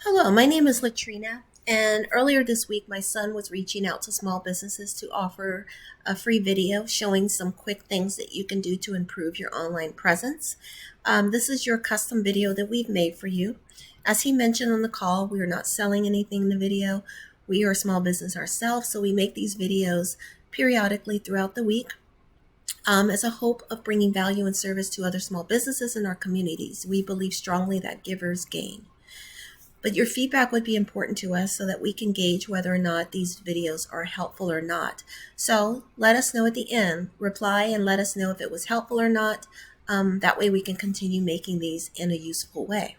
Hello, my name is Latrina, and earlier this week, my son was reaching out to small businesses to offer a free video showing some quick things that you can do to improve your online presence. This is your custom video that we've made for you. As he mentioned on the call, we are not selling anything in the video. We are a small business ourselves, so we make these videos periodically throughout the week. As a hope of bringing value and service to other small businesses in our communities. We believe strongly that givers gain. But your feedback would be important to us so that we can gauge whether or not these videos are helpful or not. So let us know at the end. Reply and let us know if it was helpful or not. That way we can continue making these in a useful way.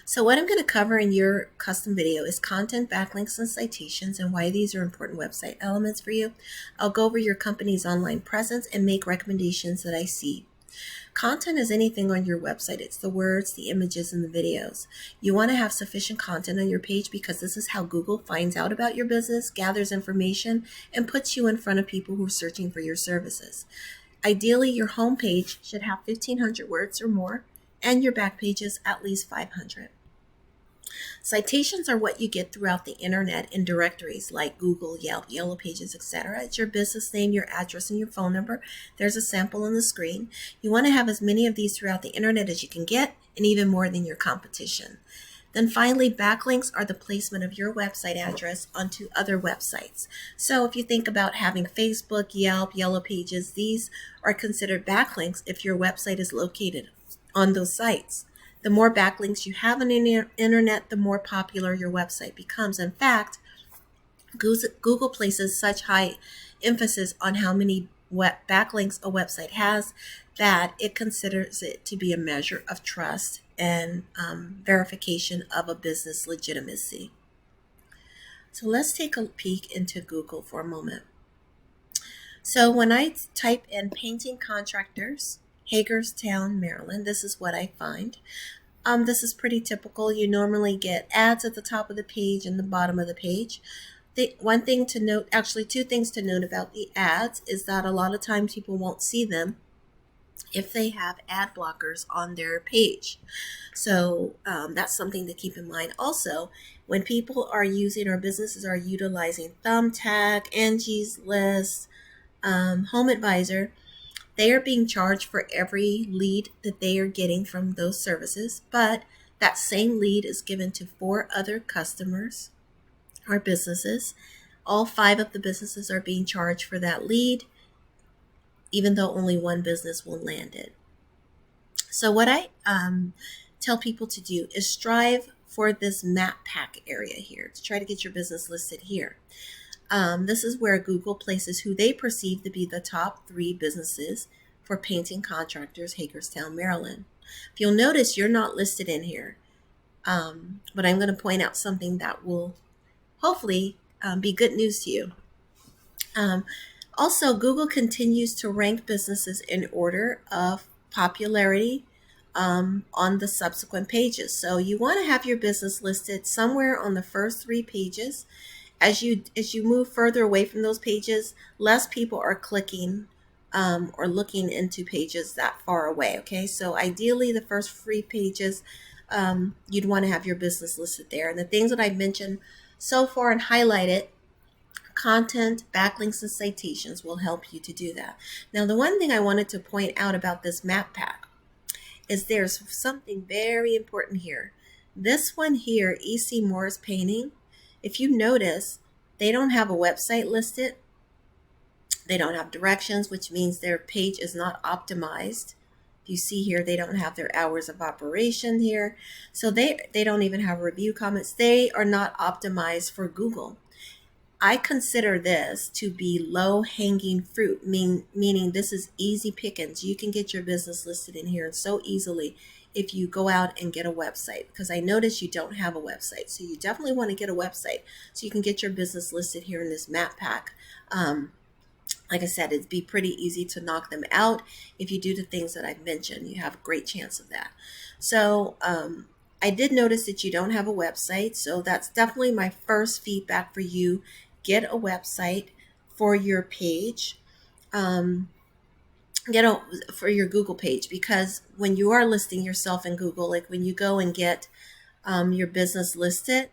So what I'm going to cover in your custom video is content, backlinks, and citations and why these are important website elements for you. I'll go over your company's online presence and make recommendations that I see. Content is anything on your website. It's the words, the images, and the videos. You want to have sufficient content on your page because this is how Google finds out about your business, gathers information, and puts you in front of people who are searching for your services. Ideally, your home page should have 1,500 words or more, and your back pages at least 500. Citations are what you get throughout the internet in directories like Google, Yelp, Yellow Pages, etc. It's your business name, your address, and your phone number. There's a sample on the screen. You want to have as many of these throughout the internet as you can get, and even more than your competition. Then finally, backlinks are the placement of your website address onto other websites. So if you think about having Facebook, Yelp, Yellow Pages, these are considered backlinks if your website is located on those sites. The more backlinks you have on the internet, the more popular your website becomes. In fact, Google places such high emphasis on how many backlinks a website has that it considers it to be a measure of trust and verification of a business legitimacy. So let's take a peek into Google for a moment. So when I type in painting contractors, Hagerstown, Maryland, this is what I find. This is pretty typical. You normally get ads at the top of the page and the bottom of the page. One thing to note, actually two things to note about the ads is that a lot of times people won't see them if they have ad blockers on their page. So that's something to keep in mind. Also, when people are using or businesses are utilizing Thumbtack, Angie's List, Home Advisor, they are being charged for every lead that they are getting from those services, but that same lead is given to 4 other customers or businesses. All 5 of the businesses are being charged for that lead, even though only one business will land it. So what I tell people to do is strive for this map pack area here to try to get your business listed here. This is where Google places who they perceive to be the top 3 businesses for painting contractors, Hagerstown, Maryland. If you'll notice, you're not listed in here, but I'm going to point out something that will hopefully be good news to you. Also, Google continues to rank businesses in order of popularity on the subsequent pages. So you want to have your business listed somewhere on the first 3 pages. As you move further away from those pages, less people are clicking or looking into pages that far away. Okay, so ideally the first 3 pages, you'd want to have your business listed there. And the things that I've mentioned so far and highlighted, content, backlinks, and citations will help you to do that. Now, the one thing I wanted to point out about this map pack is there's something very important here. This one here, E.C. Moore's Painting, if you notice, they don't have a website listed. They don't have directions, which means their page is not optimized. If you see here, they don't have their hours of operation here. So they don't even have review comments. They are not optimized for Google. I consider this to be low-hanging fruit, meaning this is easy pickings. You can get your business listed in here so easily if you go out and get a website, because I notice you don't have a website. So you definitely want to get a website so you can get your business listed here in this map pack. Like I said, it'd be pretty easy to knock them out. If you do the things that I've mentioned, you have a great chance of that. So I did notice that you don't have a website. So that's definitely my first feedback for you. Get a website for your page. For your Google page, because when you are listing yourself in Google, like when you go and get your business listed,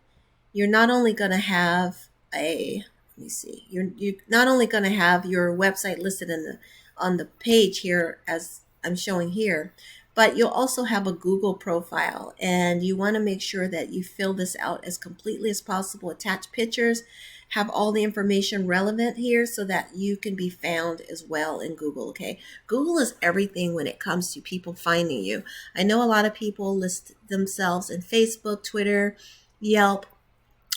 you're not only going to have a, let me see, you're not only going to have your website listed in the on the page here as I'm showing here, but you'll also have a Google profile, and you want to make sure that you fill this out as completely as possible. Attach pictures, have all the information relevant here so that you can be found as well in Google. Okay, Google is everything when it comes to people finding you. I know a lot of people list themselves in Facebook, Twitter, Yelp,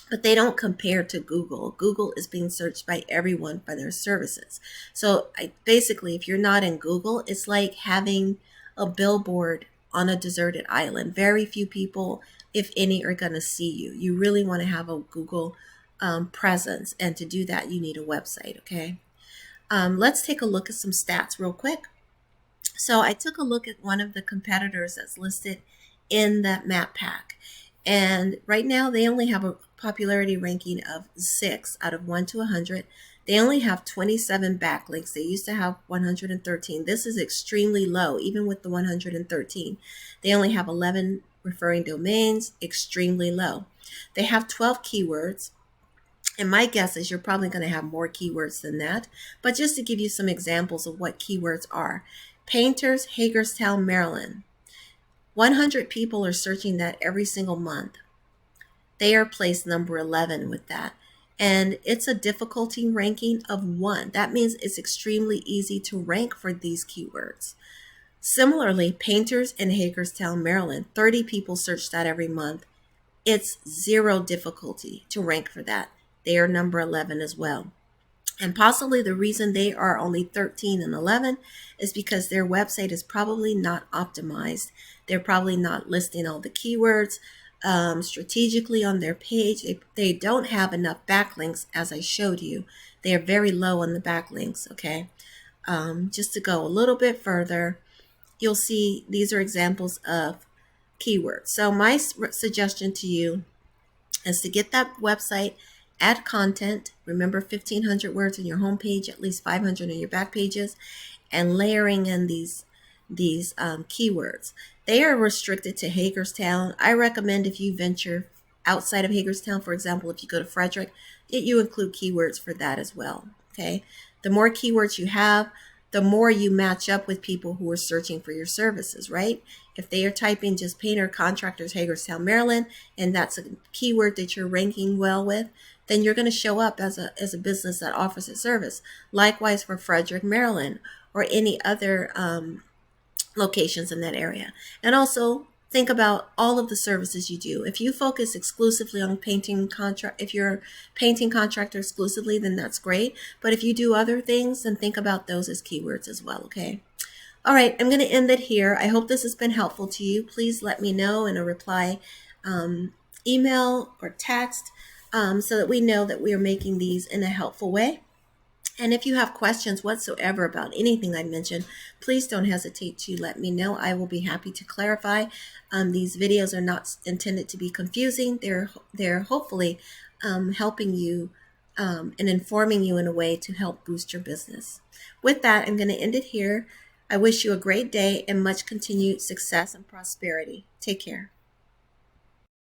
but they don't compare to Google. Google is being searched by everyone for their services. So basically, if you're not in Google, it's like having a billboard on a deserted island. Very few people, if any, are going to see you. You really want to have a Google presence. And to do that, you need a website, okay? Let's take a look at some stats real quick. So I took a look at one of the competitors that's listed in that map pack. And right now they only have a popularity ranking of 6 out of 1 to 100. They only have 27 backlinks. They used to have 113. This is extremely low, even with the 113. They only have 11 referring domains, extremely low. They have 12 keywords. And my guess is you're probably going to have more keywords than that. But just to give you some examples of what keywords are. Painters, Hagerstown, Maryland. 100 people are searching that every single month. They are placed number 11 with that. And it's a difficulty ranking of 1. That means it's extremely easy to rank for these keywords. Similarly, painters in Hagerstown, Maryland, 30 people search that every month. It's 0 difficulty to rank for that. They are number 11 as well. And possibly the reason they are only 13 and 11 is because their website is probably not optimized. They're probably not listing all the keywords strategically on their page. They don't have enough backlinks, as I showed you. They are very low on the backlinks, okay? Just to go a little bit further, you'll see these are examples of keywords. So my suggestion to you is to get that website, add content. Remember, 1,500 words on your homepage, at least 500 on your back pages, and layering in these keywords. They are restricted to Hagerstown. I recommend if you venture outside of Hagerstown, for example, if you go to Frederick, you include keywords for that as well. Okay, the more keywords you have, the more you match up with people who are searching for your services, right? If they are typing just painter, contractors, Hagerstown, Maryland, and that's a keyword that you're ranking well with, then you're going to show up as a business that offers a service. Likewise for Frederick, Maryland, or any other locations in that area. And also think about all of the services you do. If you focus exclusively on painting contract, if you're a painting contractor exclusively, then that's great. But if you do other things, then think about those as keywords as well, okay? All right, I'm going to end it here. I hope this has been helpful to you. Please let me know in a reply email or text so that we know that we are making these in a helpful way. And if you have questions whatsoever about anything I mentioned, please don't hesitate to let me know. I will be happy to clarify. These videos are not intended to be confusing. They're hopefully helping you and informing you in a way to help boost your business. With that, I'm going to end it here. I wish you a great day and much continued success and prosperity. Take care.